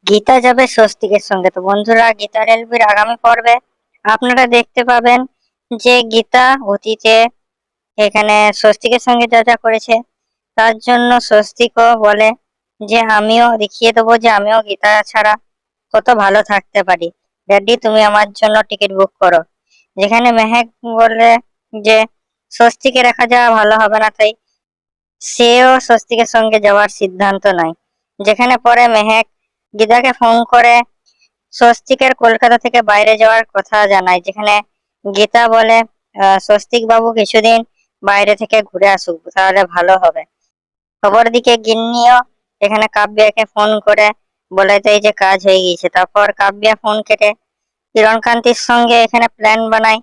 গীতা যাবে স্বস্তিকের সঙ্গে। তো বন্ধুরা, গীতার এলবির আগামী পর্বে আপনারা দেখতে পাবেন যে গীতা অতীতে এখানে স্বস্তিকের সঙ্গে যা যা করেছে তার জন্য স্বস্তিকও বলে যে আমিও দেখিয়ে দেবো যে আমিও গীতা ছাড়া কত ভালো থাকতে পারি। ড্যাডি, তুমি আমার জন্য টিকিট বুক করো। যেখানে মেহেক বলে যে স্বস্তিকে রাখা যাওয়া ভালো হবে না, তাই সেও স্বস্তিকের সঙ্গে যাওয়ার সিদ্ধান্ত নেয়। যেখানে পরে মেহেক গীতাকে ফোন করে স্বস্তিকের কলকাতা থেকে বাইরে যাওয়ার কথা জানায়। যেখানে গীতা বলে স্বস্তিক বাবু কিছুদিন বাইরে থেকে ঘুরে আসুক, তাহলে ভালো হবে। খবর দিকে গিন্নিও এখানে কাব্যাকে ফোন করে বলে দেয় যে কাজ হয়ে গিয়েছে। তারপর কাব্যা ফোন কেটে কিরণকান্তির সঙ্গে এখানে প্ল্যান বানায়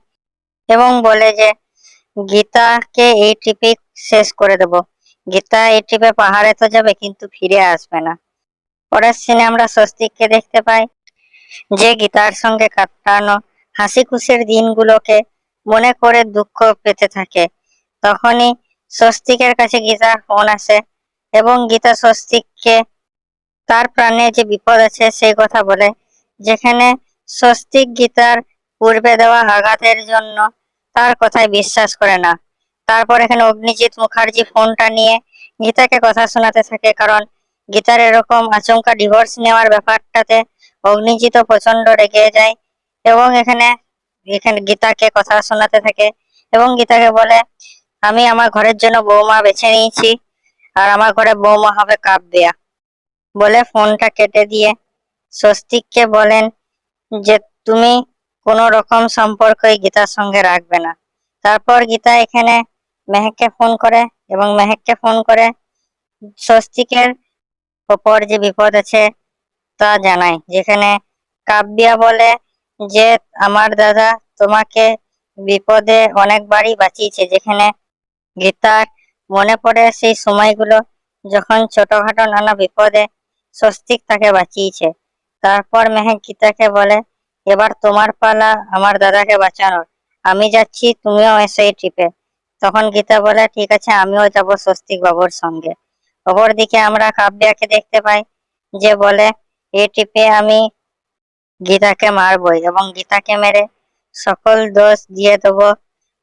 এবং বলে যে গীতাকে এই ট্রিপে শেষ করে দেব। গীতা এই ট্রিপে পাহাড়ে তো যাবে কিন্তু ফিরে আসবে না। পরের সিনে আমরা স্বস্তিককে দেখতে পাই যে গীতার সঙ্গে কাটানো হাসি খুশির দিনগুলোকে মনে করে দুঃখ পেতে থাকে। তখনই স্বস্তিকের কাছে গীতার ফোন আসে এবং গীতা স্বস্তিককে তার প্রাণে যে বিপদ আছে সেই কথা বলে। যেখানে স্বস্তিক গীতার পূর্বে দেওয়া আঘাতের জন্য তার কথায় বিশ্বাস করে না। তারপর এখানে অগ্নিজিৎ মুখার্জি ফোনটা নিয়ে গীতাকে কথা শোনাতে থাকে, কারণ গীতার এরকম আচমকা ডিভোর্স নেওয়ার ব্যাপারটাতে অগ্নিজিৎও প্রচন্ড রেগে যায় এবং এখানে এখানে গীতাকে কথা শোনাতে থাকে এবং গীতাকে বলে আমি আমার ঘরের জন্য বৌমা বেছে নিয়েছি, আর আমার ঘরে বৌমা হবে কাব্যা। বলে ফোনটা কেটে দিয়ে স্বস্তিককে বলেন যে তুমি কোনো রকম সম্পর্কই গীতার সঙ্গে রাখবে না। তারপর গীতা এখানে মেহেককে ফোন করে এবং মেহেককে ফোন করে স্বস্তিকের ওপর যে বিপদ আছে তা জানায়। যেখানে কাব্যা বলে যে আমার দাদা তোমাকে বিপদে অনেকবারই বাঁচিয়েছে। যেখানে গীতার মনে পড়ে সেই সময়গুলো যখন ছোটখাটো নানা বিপদে স্বস্তিক তাকে বাঁচিয়েছে। তারপর মেহেক গীতাকে বলে এবার তোমার পালা আমার দাদাকে বাঁচানোর, আমি যাচ্ছি, তুমিও এসো এই ট্রিপে। তখন গীতা বলে ঠিক আছে, আমিও যাব স্বস্তিক বাবুর সঙ্গে। অপরদিকে আমরা কাব্যাকে দেখতে পাই যে বলে এই ট্রিপে আমি গীতাকে মারবই এবং গীতাকে মেরে সকল দোষ দিয়ে দেবো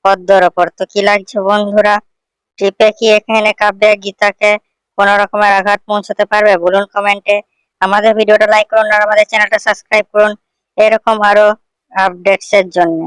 পদ্মর ওপর। তো কি লাগছে বন্ধুরা, ট্রিপে কি এখানে কাব্যা গীতাকে কোনো রকমের আঘাত পৌঁছাতে পারবে? বলুন কমেন্টে। আমাদের ভিডিওটা লাইক করুন আর আমাদের চ্যানেলটা সাবস্ক্রাইব করুন এরকম আরো আপডেটস এর জন্য।